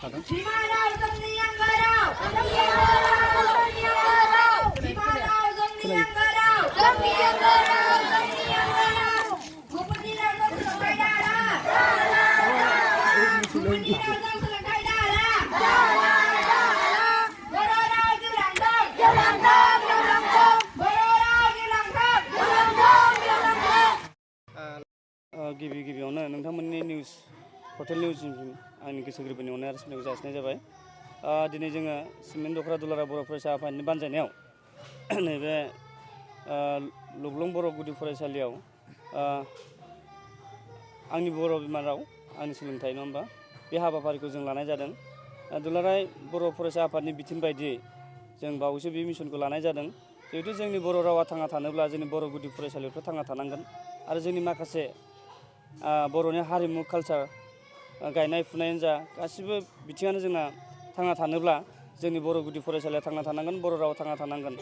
थागोन। गिबियावनो नोंथांमोननि निउस पर्टेल निउसनिसिम आंनि गोसो गोरबोनि अननाय आरो सिबिनायखौ जासिनाय जाबाय। दिनै जोङो सिमेन्ट दख'रा दुलाराय बर' फरायसा आफादनि बानजायनायाव नैबे लख्लं बर' गुदि फरायसालियाव आंनि बर' बिमा राव आंनि सोलोंथाइ नङा होमबा बे हाबाफारिखौ जों लानाय जादों। दुलाराय बर' फरायसा आफादनि बिथोन बायदियै जों बावैसो बे मिसनखौ लानाय जादों। जिहेतु जोंनि बर' रावा थांना थानोब्ला जोंनि बर' गुदि फरायसालियावथ' थांना थानांगोन आरो जोंनि माखासे बर'नि हारिमु कालचार गायनाय फुनायानो जा गासिबो बिथिङानो जोंना थांना थानोब्ला जोंनि बर' गुदि फरायसालिया थांना थानांगोन, बर' रावा थांना थानांगोन।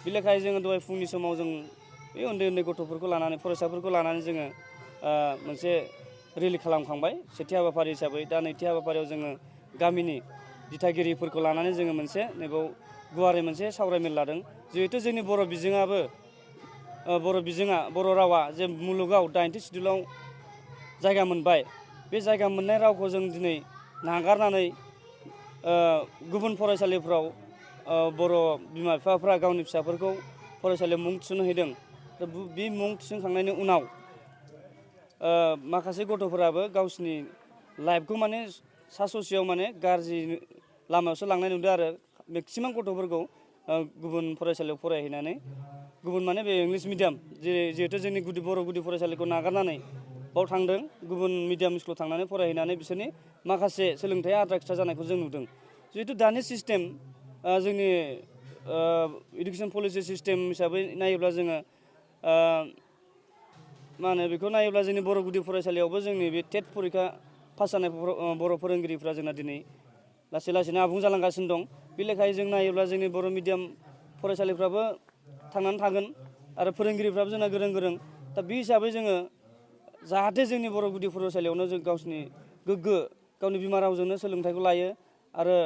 बे लेखायै जोङो दहाय फुंनि समाव जों बे उन्दै उन्दै गथ'फोरखौ लानानै फरायसाफोरखौ लानानै जोङो मोनसे रेलि खालामखांबाय सेथि हाबाफारि हिसाबै। दा नैथि हाबाफारियाव जोङो गामिनि दिथागिरिफोरखौ लानानै जोङो मोनसे नैबाव गुवारै मोनसे सावरायमेल लादों। जिहेथु जोंनि बर' बर' रावा जे मुलुगाव 80 सिडुलाव जायगा मोनबाय, बे जायगा मोननाय रावखौ जों दिनै नागारनानै गुबुन फरायसालिफ्राव बर' बिमा बिफाफ्रा गावनि फिसाफोरखौ फरायसालियाव मुं थिसनहैदों। बे मुं थिसनखांनायनि उनाव माखासे गथ'फोराबो गावसिनि लाइफखौ माने सा ससेयाव माने गाज्रि लामायावसो लांनाय नुदों आरो मेक्सिमाम गथ'फोरखौ गुबुन फरायसालियाव फरायहैनानै गुबुन माने बे इंलिस मिडियाम जिहेथु जोंनि बर' गुदि फरायसालिखौ नागारनानै बाव थांदों, गुबुन मिडियाम स्कुलाव थांनानै फरायहैनानै बिसोरनि माखासे सोलोंथाइया आद्रा खिद्रा जानायखौ जों नुदों। जिहेतु दानि सिस्टेम जोंनि इडुकेसन पलिसि सिस्टेम हिसाबै नायोब्ला जोङो मा होनो बेखौ नायोब्ला जोंनि बर' गुदि फरायसालियावबो जोंनि बे टेट परिखा पास जानाय बर' फोरोंगिरिफ्रा जोंना दिनै लासै लासैनो आबुं जालांगासिनो दं। बे लेखायै जों नायोब्ला जोंनि बर' मिडियाम फरायसालिफ्राबो थांनानै थागोन आरो फोरोंगिरिफ्राबो जोंना गोरों गोरों। दा बे हिसाबै जोङो जाहाथे जोंनि बर' गुदि फरायसालियावनो जों गावसिनि गोग्गो गावनि बिमा रावजोंनो सोलोंथाइखौ लायो आरो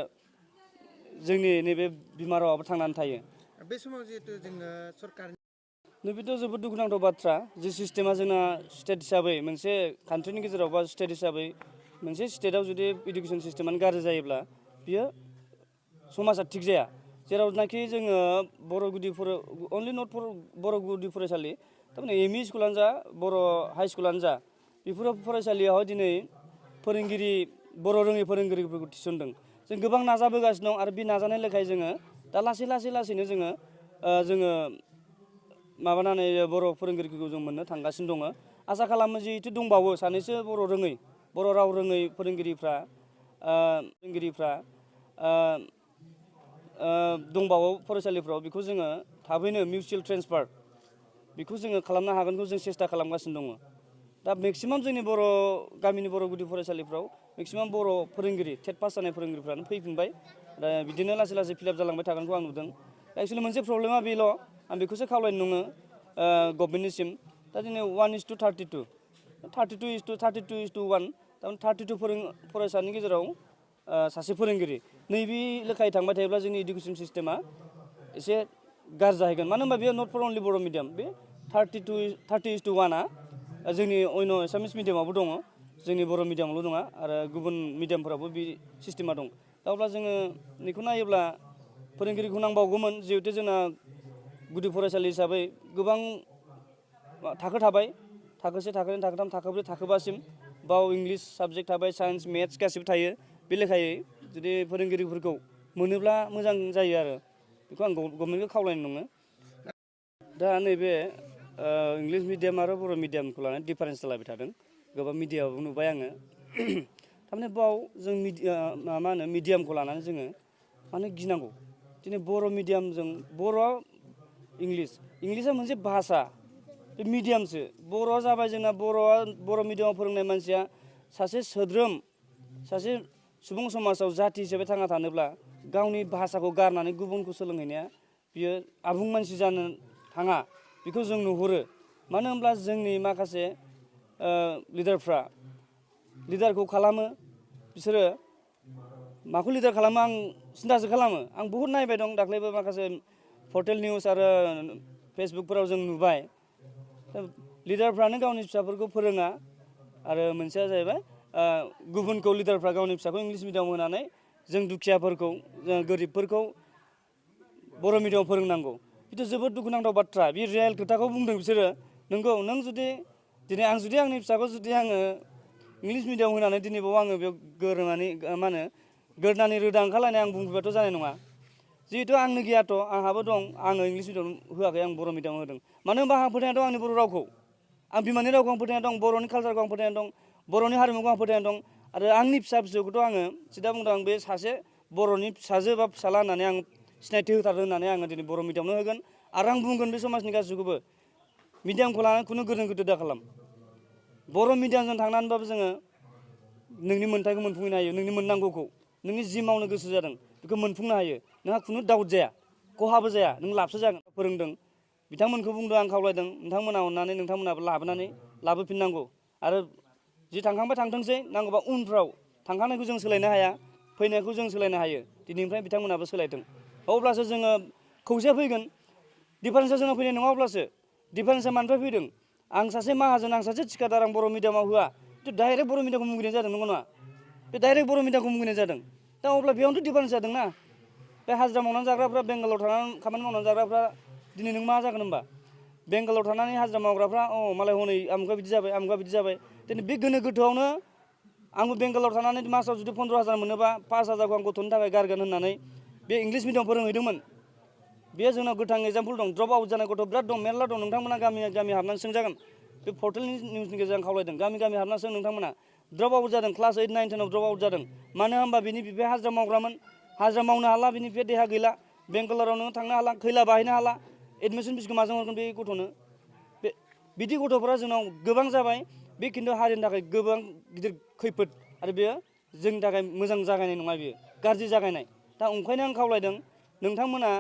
जोंनि नैबे बिमा रावाबो थांनानै थायो। बे समाव जिहेतु जोङो सरकारनि नैबेथ' जोबोद दुखुनांथाव बाथ्रा। जि सिस्टेमा जोंना स्टेट हिसाबै मोनसे कान्ट्रिनि गेजेराव बा स्टेट हिसाबै मोनसे स्टेटआव जुदि इडुकेसन सिस्टेमानो गाज्रि जायोब्ला बियो समाजा थिग जाया। जेरावनाखि जोङो अनलि नट बर' गुदि फरायसालि थारमाने एम इ स्कुलानो जा बर' हाइ स्कुलानो जा बेफोराव फरायसालियाव दिनै बर' रोङै फोरोंगिरिफोरखौ थिसनदों। जों गोबां नाजाबोगासिनो दं आरो बे नाजानाय लेखायै जोङो दा लासैनो जोङो माबानानै बर' फोरोंगिरिफोरखौ जों मोननो थांगासिनो दङ। आसा खालामो जिहेथु दंबावो सानैसो बर' राव रोङै फोरोंगिरिफ्रा दंबावो फरायसालिफ्राव। बेखौ जोङो थाबैनो मिउचुवेल ट्रेन्सफार बेखौ जोङो खालामनो हागोनखौ जों सेस्था खालामगासिनो दङ। दा मेक्सिमाम जोंनि गामिनि बर' गुदि फरायसालिफ्राव मेक्सिमाम बर' फोरोंगिरि टेट पास जानाय फोरोंगिरिफ्रानो फैफिनबाय। दा बिदिनो लासै लासै फिलाप जालांबाय थागोनखौ आं नुदों। दा एक्सुवेलि मोनसे प्रब्लेमा बेल', आं बेखौसो खावलायनो नङो गभर्नमेन्टनिसिम। दा दिनै 1:32 1 थारमाने 32 फरायसानि गेजेराव सासे फोरोंगिरि। नैबे लेखायै थांबाय थायोब्ला जोंनि इडुकेसन सिस्टेमा एसे गाज्रि जाहैगोन। मानो होनबा बेयो नट फर अनलि बर' मिडियाम, बे 30:1 जोंनि अन्य एसामिस मिडियामावबो दङ, जोंनि बर' मिडियामावल' नङा आरो गुबुन मिडियामफोरावबो बे सिस्टेमा दं। दा अब्ला जोङो बेखौ नायोब्ला फोरोंगिरिखौ नांबावगौमोन। जिहेथु जोंना गुदि फरायसालि हिसाबै गोबां थाखो थाबाय, थाखोसे, थाखोनै, थाखोथाम, थाखोब्रै, थाखोबासिम बाव इंलिस साबजेक्ट थाबाय, साइन्स मेथ्स गासिबो थायो। बे लेखायै जुदि फोरोंगिरिफोरखौ मोनोब्ला मोजां जायो आरो बेखौ आं गभर्नमेन्टखौ खावलायनो नङो। दा नैबे इंलिस मिडियाम आरो बर' मिडियामखौ लानानै डिफारेन्स जालायबाय थादों। गोबां मिडियामावबो नुबाय आङो। थारमाने बाव जों मिडियामखौ लानानै जोङो मानो गिनांगौ। दिनै बर' मिडियामजों इंलिसआ मोनसे भाषा, बे मिडियामसो। बर'आ जाबाय जोंना बर' मिडियामाव फोरोंनाय मानसिया सासे सोद्रोम, सासे सुबुं समाजाव जाथि हिसाबै थांना थानोब्ला गावनि भाषाखौ गारनानै गुबुनखौ सोलोंहैनाया बियो आबुं मानसि जानो थाङा, बेखौ जों नुहुरो। मानो होनब्ला जोंनि माखासे लिडारखौ खालामो बिसोरो माखौ लिडार खालामो आं सिन्थासो खालामो आं बहुद नायबाय दं दाख्लैबो माखासे पर्टेल निउस आरो फेसबुकफोराव जों नुबाय लिडारफ्रानो गावनि फिसाफोरखौ फोरोङा आरो मोनसेया जाहैबाय गुबुनखौ लिडारफ्रा गावनि फिसाखौ इंलिस मिडियाम होनानै जों दुखियाफोरखौ जों गोरिबफोरखौ बर' मिडियामाव फोरोंनांगौ बेथ' जोबोद दुखुनांथाव बाथ्रा बे रियेल खोथाखौ बुंदों बिसोरो नंगौ नों जुदि दिनै आं जुदि आंनि फिसाखौ जुदि आङो इंलिस मिडियाम होनानै दिनै बाव आङो बेयाव गोरोनानै मा होनो गोरनानै रोदा ओंखारलायनाय आं बुंफैबाथ' जानाय नङा जिहेथु आंनो गैयाथ' आंहाबो दं आङो इंलिस मिडियाम होआखै आं बर' मिडियाम होदों मानो होनबा आंहा फोथायनाय दं आंनि बर' रावखौ आं बिमानि रावखौ आं फोथायनाय दं बर'नि कालसारखौ आं फोथायनाय दं बर'नि हारिमुखौ आं फोथायनाय दं आरो आंनि फिसा फिसौखौथ' आङो सिदा बुंदों आं बे सासे बर'नि फिसाजो बा फिसाला होननानै आं सिनायथि होथारदों होननानै आङो दिनै बर' मिडियामनो होगोन आरो आं बुंगोन बे समाजनि गासैखौबो मिडियामखौ लानानै खुनु गोरों गोदो दा खालाम बर' मिडियामजों थांनानैबाबो जोङो नोंनि मोन्थायखौ मोनफुंनो हायो नोंनि मोननांगौखौ नोंनि जि मावनो गोसो जादों बेखौ मोनफुंनो हायो नोंहा खुनु डाउट जाया खहाबो जाया नों लाबसो जागोन फोरोंदों बिथांमोनखौ बुंदों आं खावलायदों नोंथांमोना अननानै नोंथांमोनाबो लाबोफिननांगौ आरो जि थांखांबाय थांथोंसै नांगौबा उनफ्राव थांखांनायखौ जों सोलायनो हाया फैनायखौ जों सोलायनो हायो दिनैनिफ्राय बिथांमोनाबो सोलायथों अब्लासो जोङो खौसे फैगोन डिफारेन्सआ जोंनाव फैनाय नङा अब्लासो डिफारेन्सआ मानिफ्राय फैदों आं सासे माहाजोन आं सासे थिखादार आं बर' मिडियामाव होआ डाइरेक्ट बर' मिडियामखौ मुगैनाय जादों नंगौ नङा बे डाइरेक्ट बर' मिडियामखौ मुगैनाय जादों दा अब्ला बेयावनोथ' डिफारेन्स जादोंना बे हाजिरा मावनानै जाग्राफ्रा बेंगालराव थानानै खामानि मावनानै जाग्राफ्रा दिनै नों मा जागोन होनबा बेंगालराव थानानै हाजिरा मावग्राफ्रा मालाय हनै आमुगा बिदि जाबाय आमुगा बिदि जाबाय दिनै बे गोनो गोथोआवनो आंबो बेंगालराव थानानै मासाव जुदि 15,000 मोनोबा 5,000खौ आं गथ'नि थाखाय गारगोन होननानै बे इंलिस मिडियाम फोरोंहैदोंमोन बेयो जोंनाव गोथां एग्जाम्पल दं ड्रप आउट जानाय गथ' बिराद दं मेरला दं नोंथांमोना गामि गामि हाबनानै सोंजागोन बे पर्टेलनि निउसनि गेजेरजों खावलायदों गामि गामि हाबनानै सों नोंथांमोना ड्रप आउट जादों क्लास 8, 9, 10आव ड्रप आउट जादों मानो होनबा बिनि बिफाया हाजिरा मावग्रामोन हाजिरा मावनो हाला बिनि बिफाया देहा गैला बेंगालराव नोङो थांनो हाला खैला बाहायनो हाला एडमिसन फिसखौ माजों हरगोन बे गथ'नो बे बिदि गथ'फोरा जोंनाव गोबां जाबाय बे खिन्थु हारिनि थाखाय गोबां गिदिर खैफोद आरो बेयो जोंनि थाखाय मोजां जागायनाय नङा बेयो गाज्रि जागायनाय दा ओंखायनो आं खावलायदों नोंथांमोना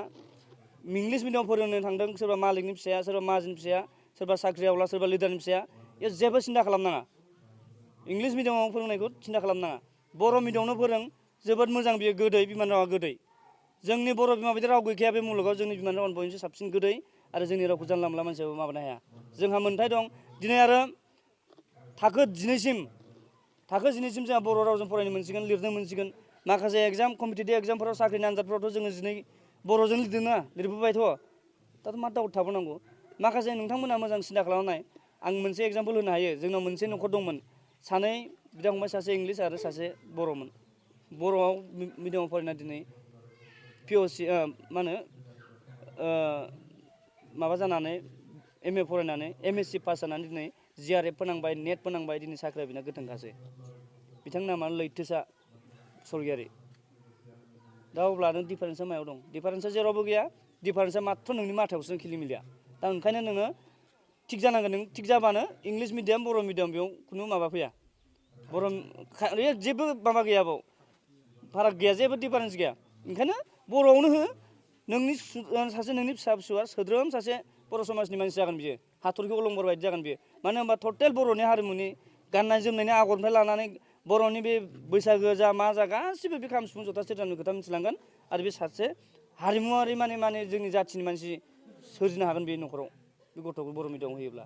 इंलिस मिडियाम फोरोंनो थांदों सोरबा मालिकनि फिसाया सोरबा माहाजोननि फिसाया सोरबा साख्रिआवला सोरबा लिडारनि फिसाया बे जेबो सिन्था खालामनाङा इंलिस मिडियामाव फोरोंनायखौ सिन्था खालामनाङा बर' मिडियामावनो फोरों जोबोद मोजां बियो गोदै बिमानि रावा गोदै जोंनि बर' बिमा बायदि राव गैखाया बे मुलुगाव जोंनि बिमानि रावानो बयनिख्रुइ साबसिन गोदै आरो जोंनि रावखौ जानला मोनला मानसियाबो माबानो हाया जोंहा मोन्थाय दं दिनै आरो थाखो 10सिम जोंहा बर' रावजों फरायनो मोनसिगोन लिरनो मोनसिगोन माखासे एग्जाम कम्पिटिटिभ एग्जामफोराव साख्रिनि आनजादफोरावथ' जोङो दिनै बर'जों लिरदोंना लिरबोबायथ' दाथ' मा डाउट थाबावनांगौ माखासे नोंथांमोना मोजां सिन्था खालामनाय आं मोनसे एग्जाम्पल होनो हायो जोंनाव मोनसे न'खर दंमोन सानै बिदा फंबाय सासे इंलिस आरो सासे बर'मोन बर'आव मिडियामाव फरायना दिनै POC मा होनो माबा जानानै MA फरायनानै MSc पास जानानै दिनै GRF फोनांबाय नेट फोनांबाय दिनै साख्रिया बिना गोथांखासै बिथांनि नामा लैथोसा सरगियारि दा अब्ला नों डिफारेन्सआ मायाव दं डिफारेन्सआ जेरावबो गैया डिफारेन्सआ माथ्र नोंनि माथायावसो खिलिमिलिया दा ओंखायनो नोङो थिग जानांगोन नों थिग जाबानो इंलिस मिडियाम बर' मिडियाम बेयाव खुनु माबा फैया जेबो माबा गैया बाव फाराग गैया जेबो डिफारेन्स गैया ओंखायनो बर'आवनो हो नोंनि फिसा फिसौआ सोद्रोम सासे बर' समाजनि मानसि जागोन बियो हाथरखि अलंबार बायदि जागोन बियो मानो होनबा टटेल बर'नि हारिमुनि गाननाय जोमनायनि आगरनिफ्राय लानानै बर'नि बे बैसागो जा मा जा गासिबो बे खाम सिफुं जथा सेरजानि खोथा मिथिलांगोन आरो बे सासे हारिमुवारि माने जोंनि जाथिनि मानसि सोरजिनो हागोन बे न'खराव बे गथ'खौ बर' मिडियामाव होयोब्ला